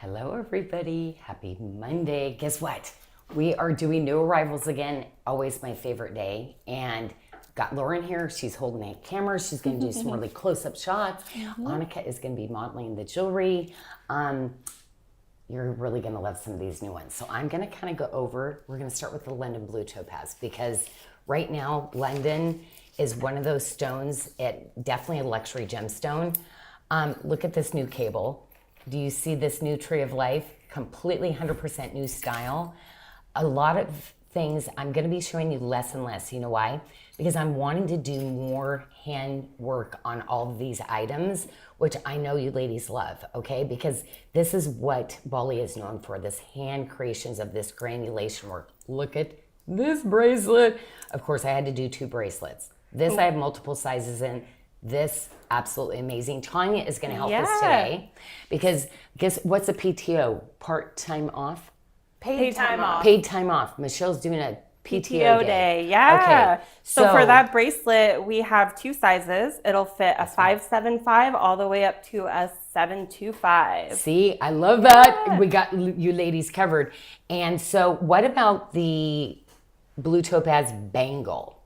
Hello, everybody. Happy Monday. Guess what? We are doing new arrivals again. Always my favorite day. And got Lauren here. She's holding a camera. She's going to do some really close-up shots. Annika is going to be modeling the jewelry. You're really going to love some of these new ones. So I'm going to kind of go over. We're going to start with the London Blue Topaz because right now London is one of those stones. Definitely a luxury gemstone. Look at this new cable. Do you see this new Tree of Life? Completely 100% new style. A lot of things I'm going to be showing you less and less. You know why? Because I'm wanting to do more hand work on all of these items, which I know you ladies love, okay? Because this is what Bali is known for, this hand creations of this granulation work. Look at this bracelet. Of course, I had to do 2 bracelets. This I have multiple sizes in. This, absolutely amazing. Tanya is going to help us today because guess what's a PTO? Part-time off? Paid time off. Paid time off. Michelle's doing a PTO day. Yeah. Okay. So for that bracelet, we have 2 sizes. It'll fit a 575 all the way up to a 725. See, I love that. Yeah. We got you ladies covered. And so what about the Blue Topaz bangle?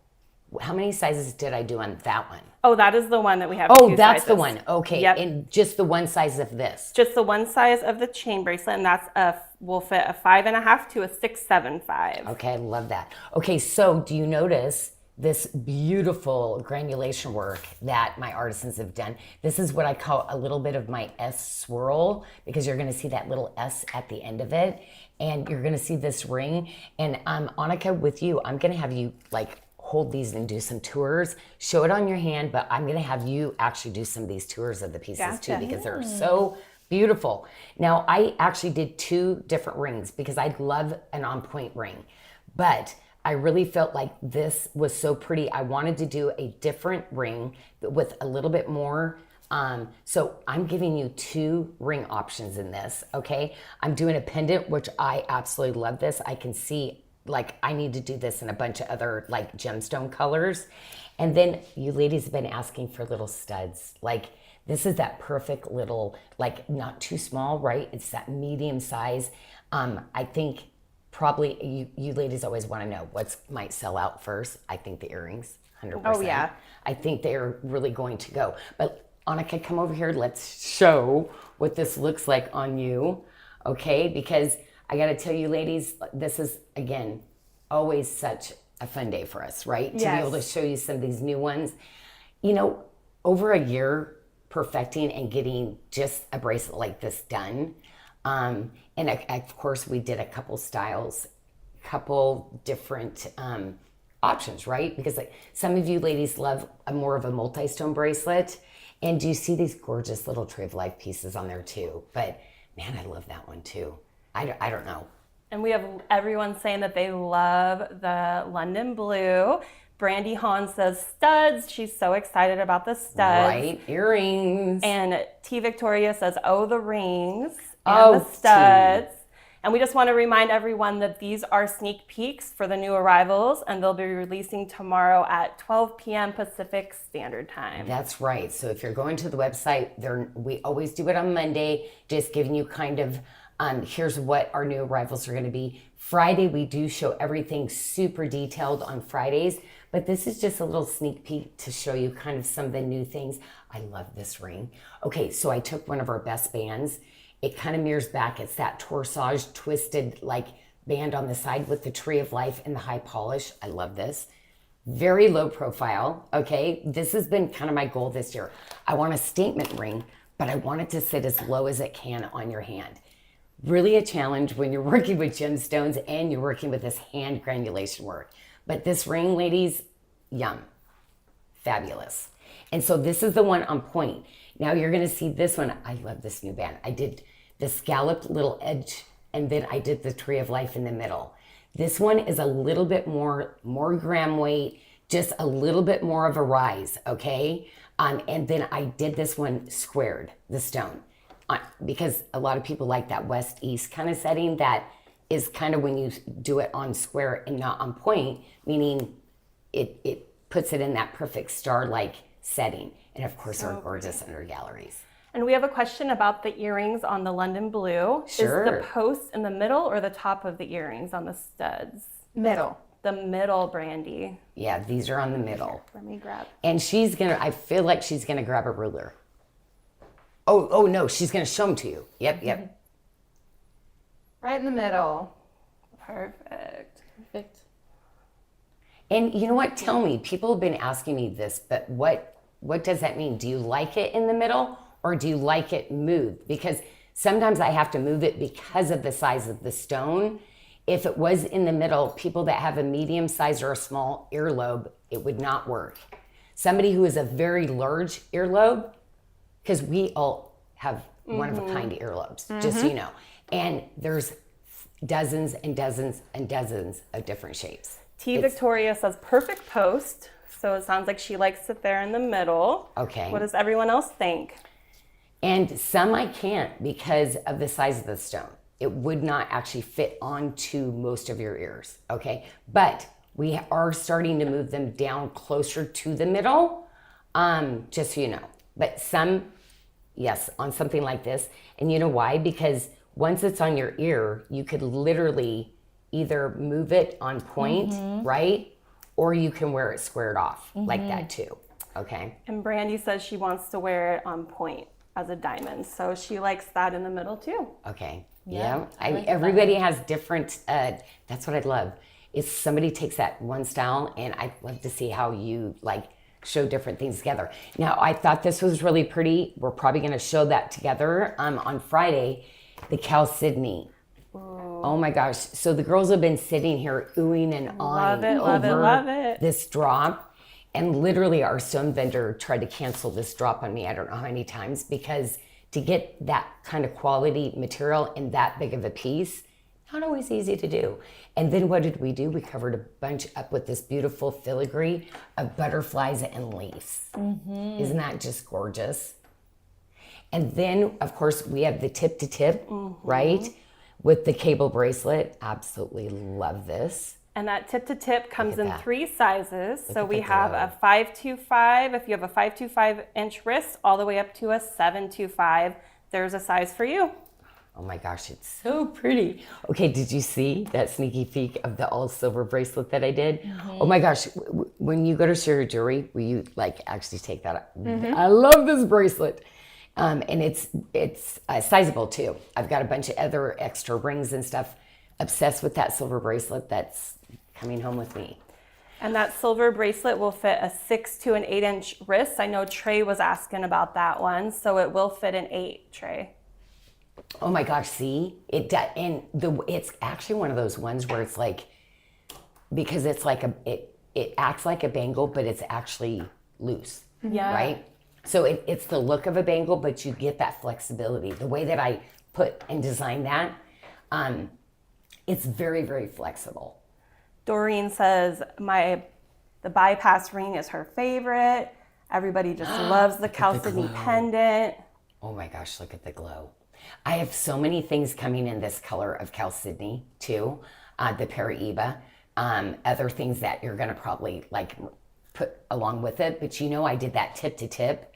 How many sizes did I do on that one? Oh, that is the one that we have. Oh, that's the one. Okay. Yep. And just the one size of this. Just the one size of the chain bracelet, and that's will fit a 5.5 to a 675. Okay, I love that. Okay, so do you notice this beautiful granulation work that my artisans have done? This is what I call a little bit of my S swirl because you're going to see that little S at the end of it, and you're going to see this ring. And Annika, with you, I'm going to have you like hold these and do some tours, show it on your hand, but I'm going to have you actually do some of these tours of the pieces too because they're so beautiful. Now, I actually did 2 different rings because I love an on-point ring, but I really felt like this was so pretty. I wanted to do a different ring with a little bit more. So I'm giving you 2 ring options in this, okay? I'm doing a pendant, which I absolutely love this. I can see like I need to do this in a bunch of other like gemstone colors. And then you ladies have been asking for little studs. Like this is that perfect little, like not too small, right? It's that medium size. I think probably you ladies always want to know what might sell out first. I think the earrings, 100%. Oh yeah. I think they're really going to go. But Annika, come over here. Let's show what this looks like on you, okay? Because I got to tell you, ladies, this is, again, always such a fun day for us, right? To be able to show you some of these new ones. You know, over a year perfecting and getting just a bracelet like this done. And of course, we did a couple styles, couple different options, right? Because like some of you ladies love more of a multi-stone bracelet. And do you see these gorgeous little Tree of Life pieces on there too? But man, I love that one too. I don't know. And we have everyone saying that they love the London Blue. Brandy Hahn says studs. She's so excited about the studs. Right, earrings. And T. Victoria says, oh, the rings and the studs. And we just want to remind everyone that these are sneak peeks for the new arrivals, and they'll be releasing tomorrow at 12 p.m. Pacific Standard Time. That's right. So if you're going to the website, we always do it on Monday, just giving you kind of here's what our new arrivals are going to be. Friday, we do show everything super detailed on Fridays, but this is just a little sneak peek to show you kind of some of the new things. I love this ring. Okay, so I took one of our best bands. It kind of mirrors back. It's that torsage twisted like band on the side with the Tree of Life and the high polish. I love this. Very low profile, okay? This has been kind of my goal this year. I want a statement ring, but I want it to sit as low as it can on your hand. Really a challenge when you're working with gemstones and you're working with this hand granulation work. But this ring, ladies, yum, fabulous. And so this is the one on point. Now you're gonna see this one. I love this new band. I did the scalloped little edge and then I did the Tree of Life in the middle. This one is a little bit more gram weight, just a little bit more of a rise, okay? And then I did this one squared, the stone. Because a lot of people like that west-east kind of setting that is kind of when you do it on square and not on point, meaning it puts it in that perfect star-like setting. And of course, our gorgeous under galleries. And we have a question about the earrings on the London Blue. Sure. Is the post in the middle or the top of the earrings on the studs? Middle. The middle, Brandy. Yeah, these are on the middle. Let me grab. And I feel like she's gonna grab a ruler. Oh no, she's gonna show them to you. Yep. Right in the middle. Perfect. And you know what? Tell me, people have been asking me this, but what does that mean? Do you like it in the middle or do you like it moved? Because sometimes I have to move it because of the size of the stone. If it was in the middle, people that have a medium size or a small earlobe, it would not work. Somebody who has a very large earlobe, because we all have one of a kind earlobes, just so you know. And there's dozens and dozens and dozens of different shapes. Victoria says perfect post. So it sounds like she likes it there in the middle. Okay. What does everyone else think? And some I can't because of the size of the stone. It would not actually fit onto most of your ears, okay? But we are starting to move them down closer to the middle, just so you know. But some, yes, on something like this. And you know why? Because once it's on your ear, you could literally either move it on point, right? Or you can wear it squared off like that too, okay? And Brandy says she wants to wear it on point as a diamond. So she likes that in the middle too. Okay, Yeah, yeah. Everybody has different, that's what I'd love. Is somebody takes that one style and I'd love to see how you like show different things together. Now, I thought this was really pretty. We're probably gonna show that together on Friday, the Chalcedony. Oh my gosh. So the girls have been sitting here oohing and awing Love it. this drop. And literally our stone vendor tried to cancel this drop on me. I don't know how many times, because to get that kind of quality material in that big of a piece, not always easy to do. And then what did we do? We covered a bunch up with this beautiful filigree of butterflies and leaves. Isn't that just gorgeous? And then of course we have the tip to tip, right? With the cable bracelet. Absolutely love this. And that tip to tip comes in that. 3 sizes. So at we the have glow. a 525, if you have a 525 inch wrist, all the way up to a 725. There's a size for you. Oh my gosh, it's so pretty. Okay, did you see that sneaky peek of the all silver bracelet that I did? Oh my gosh, when you go to share your jewelry, will you like actually take that? I love this bracelet. And it's sizable too. I've got a bunch of other extra rings and stuff. Obsessed with that silver bracelet that's coming home with me. And that silver bracelet will fit a 6 to an 8 inch wrist. I know Trey was asking about that one, so it will fit an 8, Trey. Oh my gosh, see? It's actually one of those ones where it's like, because it's like it acts like a bangle, but it's actually loose. Yeah. Right? So it's the look of a bangle, but you get that flexibility. The way that I put and design that, it's very, very flexible. Doreen says the bypass ring is her favorite. Everybody just loves the Chalcedony pendant. Oh my gosh, look at the glow. I have so many things coming in this color of Chalcedony too. The Paraíba, other things that you're gonna probably like put along with it. But you know, I did that tip to tip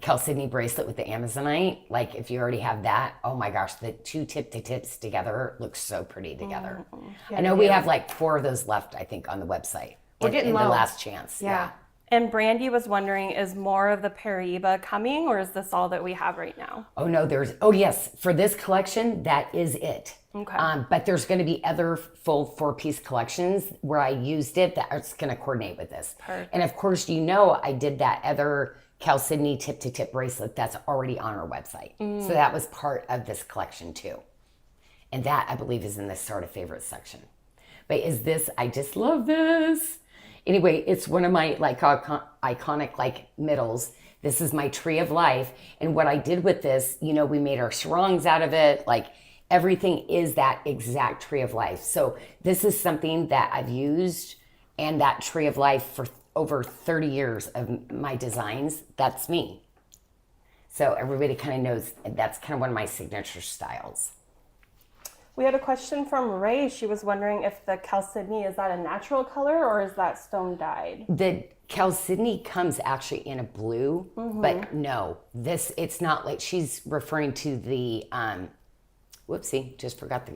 Chalcedony bracelet with the Amazonite. Like if you already have that, oh my gosh, the 2 tip to tips together looks so pretty together. I know we have like 4 of those left, I think, on the website. We're getting in low. the last chance. Yeah. And Brandy was wondering, is more of the Paraíba coming, or is this all that we have right now? Oh no, yes, for this collection, that is it. Okay. But there's going to be other full 4-piece collections where I used it that are going to coordinate with this. Perfect. And of course, you know, I did that other Chalcedony tip to tip bracelet that's already on our website. So that was part of this collection too. And that I believe is in the sort of favorite section. But I just love this. Anyway, it's one of my like iconic like middles. This is my tree of life. And what I did with this, you know, we made our sarongs out of it. Like everything is that exact tree of life. So this is something that I've used, and that tree of life for over 30 years of my designs, that's me. So everybody kind of knows that's kind of one of my signature styles. We had a question from Ray. She was wondering if the Chalcedony, is that a natural color or is that stone dyed? The Chalcedony comes actually in a blue, but no, it's not like she's referring to the, whoopsie, just forgot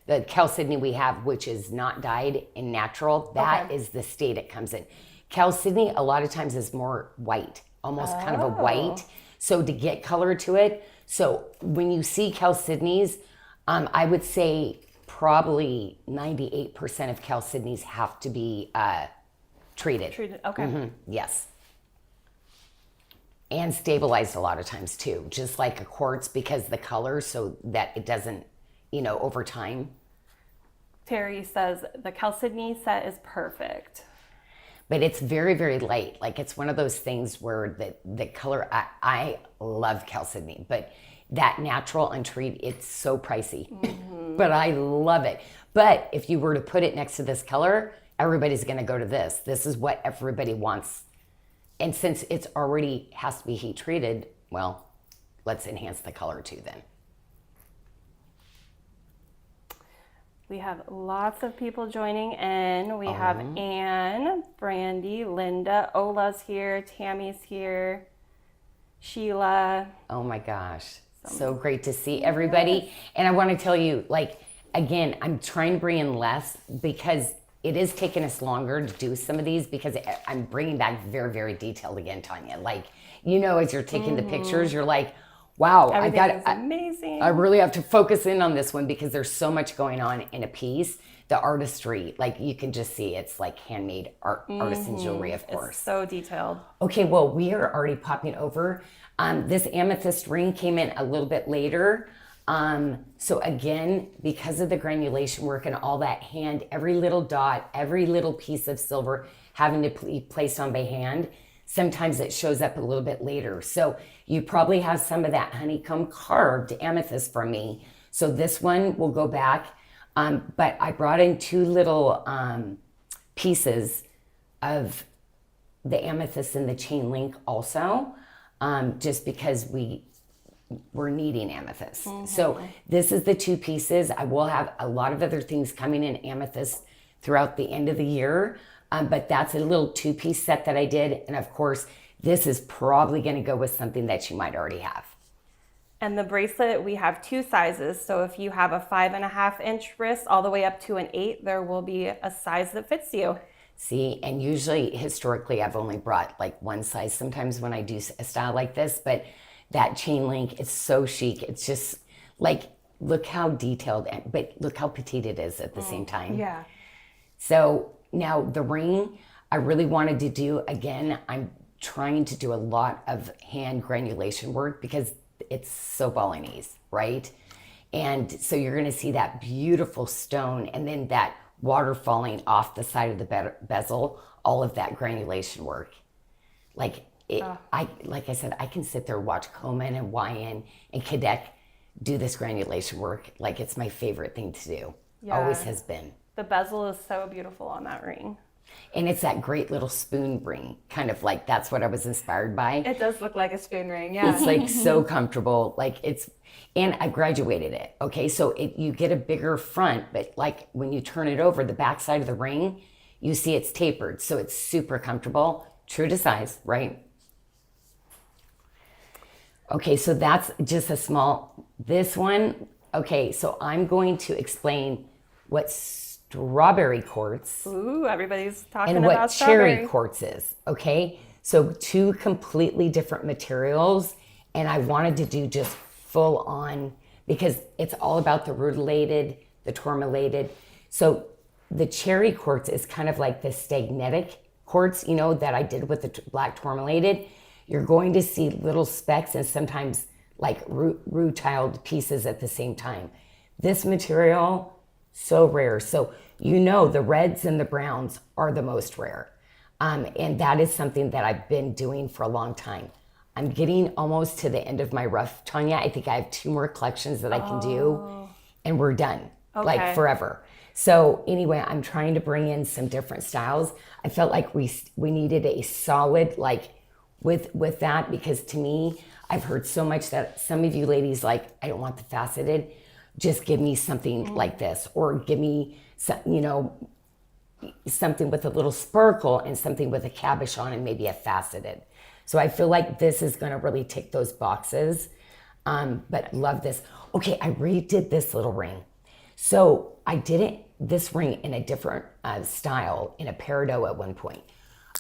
the chalcedony we have, which is not dyed and natural. That is the state it comes in. Chalcedony a lot of times is more white, almost kind of a white. So to get color to it, so when you see chalcedonies, I would say probably 98% of chalcedonies have to be treated. Treated, okay. Yes. And stabilized a lot of times too, just like a quartz, because the color, so that it doesn't, over time. Terry says the chalcedony set is perfect. But it's very, very light. Like it's one of those things where the color, I love chalcedony, but that natural untreated, it's so pricey. But I love it. But if you were to put it next to this color, everybody's going to go to this. This is what everybody wants. And since it's already has to be heat treated, well, let's enhance the color too then. We have lots of people joining in. We have Anne, Brandy, Linda, Ola's here, Tammy's here, Sheila. Oh my gosh. So great to see everybody. And I want to tell you, like, again, I'm trying to bring in less because it is taking us longer to do some of these because I'm bringing back very, very detailed again, Tanya. Like, as you're taking the pictures, you're like, wow, Everything is amazing. I really have to focus in on this one because there's so much going on in a piece. The artistry, like you can just see it's like handmade artisan jewelry, of course. It's so detailed. Okay, well, we are already popping over. This amethyst ring came in a little bit later. So again, because of the granulation work and all that hand, every little dot, every little piece of silver having to be placed on by hand, sometimes it shows up a little bit later. So you probably have some of that honeycomb carved amethyst from me. So this one will go back. But I brought in two little pieces of the amethyst and the chain link also, just because we're needing amethyst. So this is the two pieces. I will have a lot of other things coming in amethyst throughout the end of the year. But that's a little 2-piece set that I did. And of course, this is probably going to go with something that you might already have. And the bracelet, we have 2 sizes. So if you have a 5.5-inch wrist all the way up to an 8, there will be a size that fits you. See, and usually historically, I've only brought like one size sometimes when I do a style like this, but that chain link, it's so chic. It's just like, look how detailed, but look how petite it is at the same time. Yeah. So now the ring, I really wanted to do, again, I'm trying to do a lot of hand granulation work because it's so Balinese, right? And so you're going to see that beautiful stone and then that water falling off the side of the bezel, all of that granulation work. Like I said, I can sit there, watch Komen and Wyan and Kadek do this granulation work. Like it's my favorite thing to do. Yeah. Always has been. The bezel is so beautiful on that ring. And it's that great little spoon ring, kind of like that's what I was inspired by. It does look like a spoon ring, yeah. It's like so comfortable, like it's, and I graduated it. Okay, so you get a bigger front, but like when you turn it over, the back side of the ring, you see it's tapered, so it's super comfortable, true to size, right? Okay, so that's just a small, this one, okay, so I'm going to explain what strawberry quartz Ooh, everybody's talking and about what strawberry. cherry quartz is, okay? So 2 completely different materials, and I wanted to do just full on because it's all about the rutilated, the tourmalated. So the cherry quartz is kind of like the stagnetic quartz, that I did with the black tourmalated. You're going to see little specks and sometimes like rutiled pieces at the same time. This material, so rare. So the reds and the browns are the most rare. And that is something that I've been doing for a long time. I'm getting almost to the end of my rough, Tanya. I think I have 2 more collections that I can do and we're done, like forever. So anyway, I'm trying to bring in some different styles. I felt like we needed a solid, like with that, because to me, I've heard so much that some of you ladies like, I don't want the faceted, just give me something like this, or give me some, something with a little sparkle and something with a cabochon and maybe a faceted. So I feel like this is going to really tick those boxes. But love this. Okay, I redid this little ring. So I did this ring in a different style, in a peridot at one point.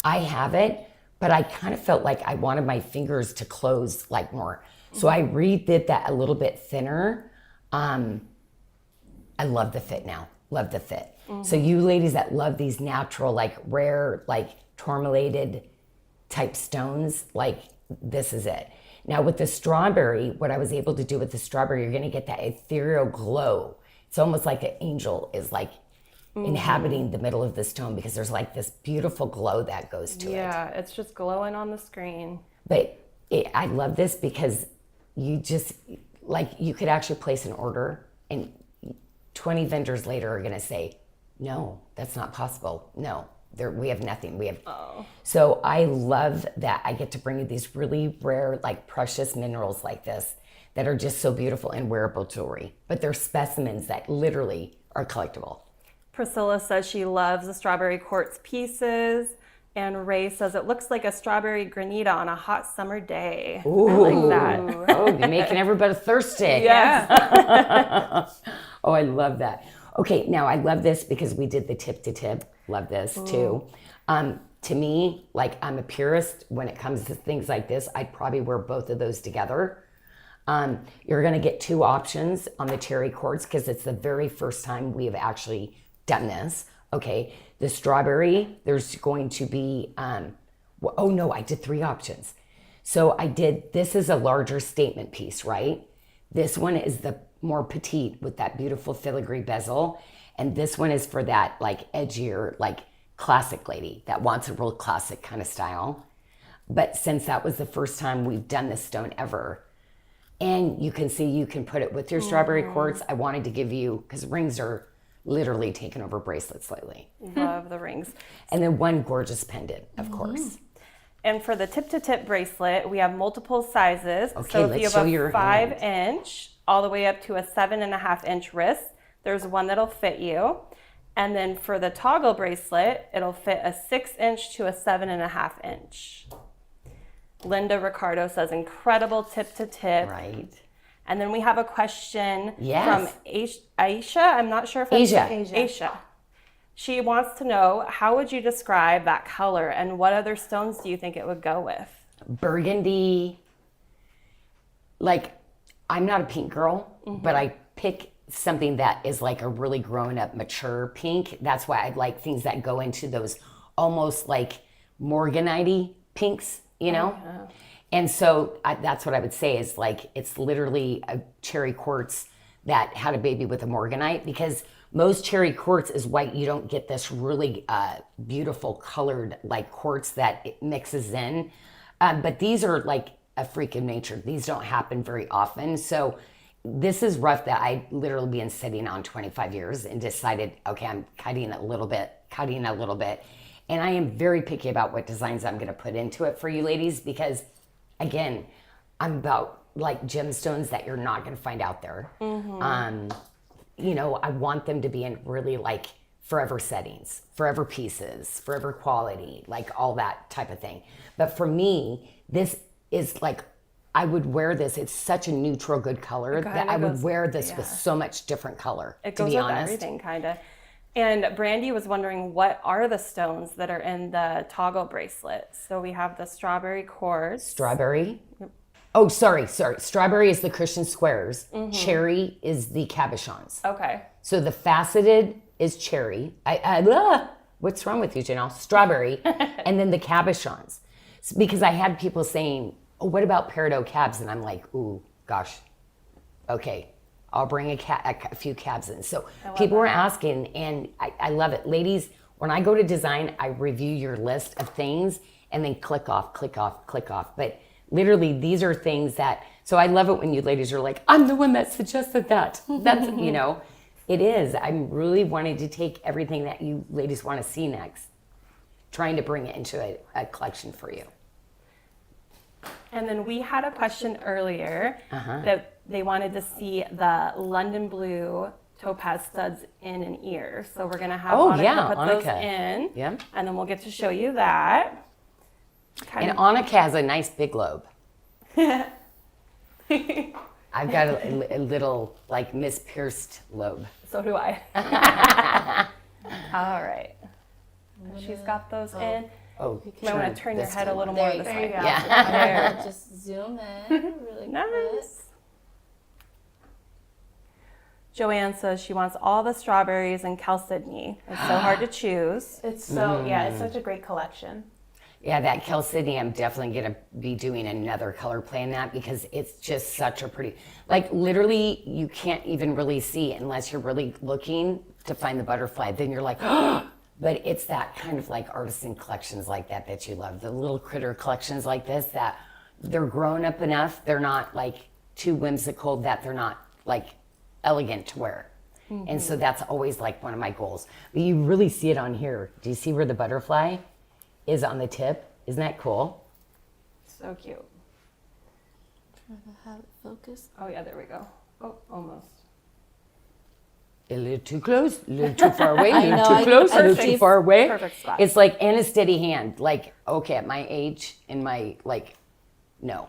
I have it, but I kind of felt like I wanted my fingers to close like more. So I redid that a little bit thinner. I love the fit now. Love the fit. So you ladies that love these natural, like rare, like tourmalated type stones, like this is it. Now with the strawberry, what I was able to do with the strawberry, you're gonna get that ethereal glow. It's almost like an angel is like inhabiting the middle of the stone because there's like this beautiful glow that goes to it. Yeah, it's just glowing on the screen. But I love this because you just, like you could actually place an order and 20 vendors later are gonna say, no, that's not possible. No, we have nothing. We have. Oh. So I love that I get to bring you these really rare, like precious minerals like this that are just so beautiful and wearable jewelry. But they're specimens that literally are collectible. Priscilla says she loves the strawberry quartz pieces. And Ray says it looks like a strawberry granita on a hot summer day. Ooh. I like that. Oh, you're making everybody thirsty. Yeah. Oh, I love that. Okay, now I love this because we did the tip to tip. Love this too. To me, like I'm a purist when it comes to things like this. I'd probably wear both of those together. You're gonna get two options on the cherry quartz because it's the very first time we have actually done this. Okay, the strawberry, there's going to be, oh no, I did three options. So this is a larger statement piece, right? This one is the more petite with that beautiful filigree bezel. And this one is for that like edgier, like classic lady that wants a real classic kind of style. But since that was the first time we've done this stone ever, and you can see you can put it with your strawberry quartz, I wanted to give you, because rings are literally taken over bracelets lately. Love the rings. And then one gorgeous pendant, of course. And for the tip-to-tip bracelet, we have multiple sizes. Okay, so if let's you show have your a 5-inch all the way up to a 7.5-inch wrist, there's one that'll fit you. And then for the toggle bracelet, it'll fit a 6-inch to a 7.5-inch. Linda Ricardo says incredible tip-to-tip. Right. And then we have a question Yes. from Aisha. I'm not sure if that's Asia. She wants to know, how would you describe that color and what other stones do you think it would go with? Burgundy. Like, I'm not a pink girl, but I pick something that is like a really grown up, mature pink. That's why I like things that go into those almost like morganite pinks, you know? Yeah. And so that's what I would say is like, it's literally a cherry quartz that had a baby with a morganite, because most cherry quartz is white. You don't get this really beautiful colored like quartz that it mixes in. But these are like a freak of nature. These don't happen very often. So this is rough that I literally been sitting on 25 years and decided, okay, I'm cutting a little bit. And I am very picky about what designs I'm going to put into it for you ladies, because again, I'm about like gemstones that you're not going to find out there. You know, I want them to be in really like forever settings, forever pieces, forever quality, like all that type of thing. But for me, this is like, I would wear this. It's such a neutral, good color that I would wear this with so much different color. It goes with everything, kind of. And Brandy was wondering, what are the stones that are in the toggle bracelet? So we have the strawberry quartz. Strawberry. Oh, sorry. Strawberry is the Christian squares. Cherry is the cabochons. Okay. So the faceted is cherry. What's wrong with you, Janyl? Strawberry. And then the cabochons. Because I had people saying, oh, what about peridot cabs? And I'm like, ooh, gosh. Okay, I'll bring a few cabs in. So people were asking, and I love it. Ladies, when I go to design, I review your list of things and then click off. But literally, these are things that, so I love it when you ladies are like, I'm the one that suggested that. That's, you know, it is. I'm really wanting to take everything that you ladies want to see next, trying to bring it into a collection for you. And then we had a question earlier that they wanted to see the London Blue topaz studs in an ear. So we're going to have Oh, Annika yeah, put those Annika. in. Yeah. And then we'll get to show you that. And Annika has a nice big lobe. I've got a little, like, mispierced lobe. So do I. All right. She's got those in. Oh, You might want to turn your this head a time. little more this There way. you go. Yeah. There. Just zoom in really quick. Nice. Joanne says she wants all the strawberries and chalcedony. It's so hard to choose. It's so, yeah, it's such a great collection. Yeah, that chalcedony, I'm definitely going to be doing another color play in that because it's just such a pretty, like literally you can't even really see unless you're really looking to find the butterfly. Then you're like, oh, but it's that kind of like artisan collections like that that you love. The little critter collections like this that they're grown up enough. They're not like too whimsical that they're not like elegant to wear. And so that's always like one of my goals. But you really see it on here. Do you see where the butterfly is on the tip? Isn't that cool? So cute. Try to have it focus. Oh, yeah, there we go. Oh, almost. A little too close, a little too far away, a little know, too I- close, a I little see- too far away. Perfect spot. It's like, and a steady hand. Like, okay, at my age, in my, like, no.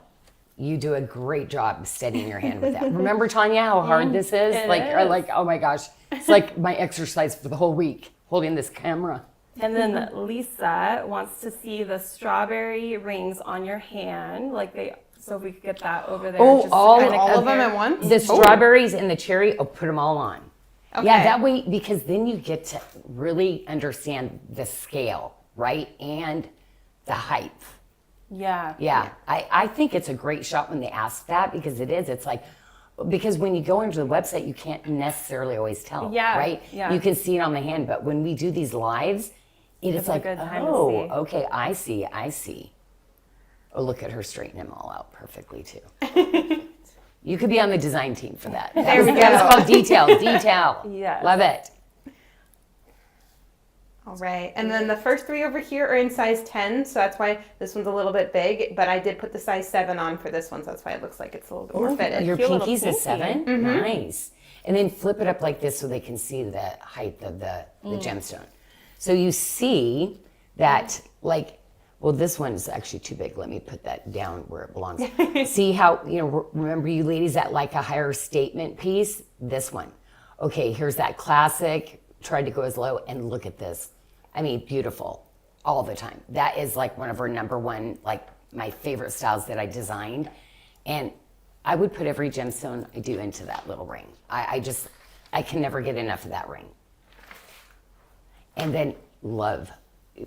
You do a great job steadying your hand with that. Remember, Tanya, how hard this is? It Like, or is. like, oh my gosh. It's like my exercise for the whole week, holding this camera. And then Lisa wants to see the strawberry rings on your hand. Like they, so if we could get that over there. Oh, just to all kinda All of them compare. at once? The strawberries and the cherry, oh, put them all on. Okay. Yeah, that way, because then you get to really understand the scale, right? And the height. Yeah. Yeah, I think it's a great shot when they ask that because it is. It's like, because when you go into the website, you can't necessarily always tell, Yeah, right? yeah. You can see it on the hand, but when we do these lives, it is a like, good time to oh, see. okay, I see. Oh, look at her straighten them all out perfectly too. You could be on the design team for that. There we That's go. called detail. Yes. Love it. All right, and then the first three over here are in size 10, so that's why this one's a little bit big, but I did put the size 7 on for this one, so that's why it looks like it's a little bit more fitted. Your Cute little pinky's a pinky. 7? Nice. And then flip it up like this so they can see the height of the gemstone. So you see that, like, well, this one is actually too big. Let me put that down where it belongs. See how, remember you ladies that like a higher statement piece? This one. Okay, here's that classic. Tried to go as low, and look at this. I mean, beautiful all the time. That is like one of our number one, like my favorite styles that I designed. And I would put every gemstone I do into that little ring. I can never get enough of that ring. And then love,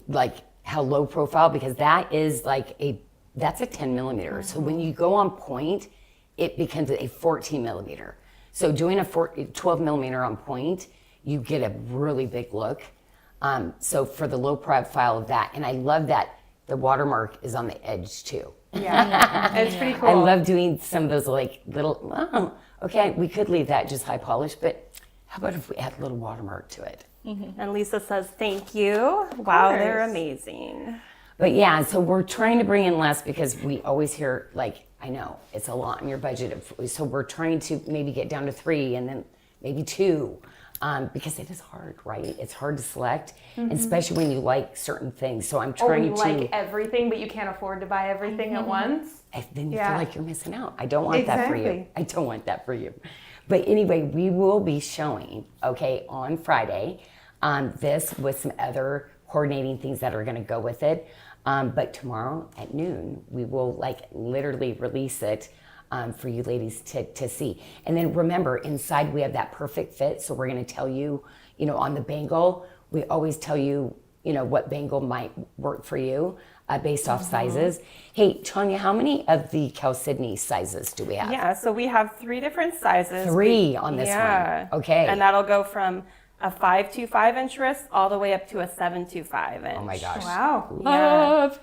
like how low profile, because that is like that's a 10 millimeter. So when you go on point, it becomes a 14 millimeter. So doing a 12 millimeter on point, you get a really big look. So for the low profile of that, and I love that the watermark is on the edge too. Yeah, it's pretty cool. I love doing some of those like little, okay, we could leave that just high polish, but how about if we add a little watermark to it? And Lisa says, thank you. Wow, they're course. amazing. But yeah, so we're trying to bring in less because we always hear like, I know it's a lot in your budget. So we're trying to maybe get down to 3 and then maybe 2. Because it is hard, right? It's hard to select, especially when you like certain things. So I'm Or trying you to. like everything, but you can't afford to buy everything at once. And then you Yeah. feel like you're missing out. I don't want that for you. Exactly. I don't want that for you. But anyway, we will be showing, okay, on Friday, this with some other coordinating things that are going to go with it. But tomorrow at noon, we will like literally release it for you ladies to see. And then remember, inside we have that perfect fit. So we're going to tell you, on the bangle, we always tell you, what bangle might work for you based off sizes. Hey, Tanya, how many of the chalcedony sizes do we have? Yeah, so we have 3 different sizes. 3 on this Yeah. one. Okay. And that'll go from a 525 inch wrist all the way up to a 725 inch. Oh my gosh. Wow. Love.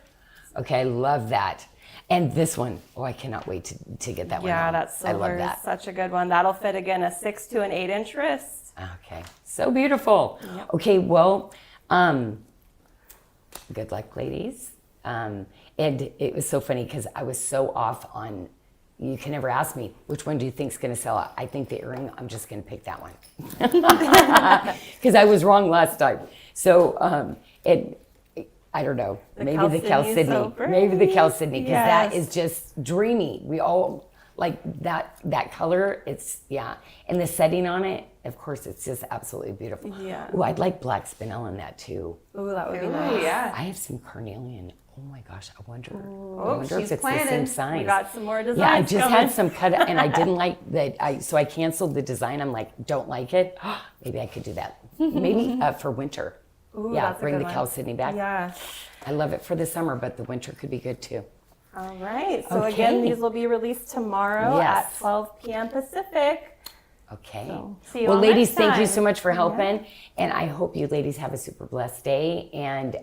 Okay, love that. And this one, I cannot wait to get that one. Yeah, on. that I love silver is that. such a good one. That'll fit again a 6 to an 8 inch wrist. Okay, so beautiful. Okay, well, good luck, ladies. And it was so funny because I was so off on you can never ask me, which one do you think's going to sell out? I think the earring, I'm just going to pick that one. Because I was wrong last time. So I don't know, maybe the Chalcedony. Maybe the Chalcedony, because that is just dreamy. We all like that color. It's, yeah. And the setting on it, of course, it's just absolutely beautiful. Yeah. Ooh, I'd like black spinel in that too. Ooh, that would be Ooh, nice. yeah. I have some carnelian. Oh my gosh, I wonder she's if it's planning. the same size. We got some more designs. Yeah, I just coming. had some cut, and I didn't like that. So I canceled the design. I'm like, don't like it. Maybe I could do that. Maybe for winter. Ooh, Yeah, that's a bring good the one. Chalcedony back. Yeah. I love it for the summer, but the winter could be good too. All right. So Okay. again, these will be released tomorrow Yes. at 12 p.m. Pacific. Okay. So, see you Well, all ladies, next thank you time. so much for helping, and I hope you ladies have a super blessed day. And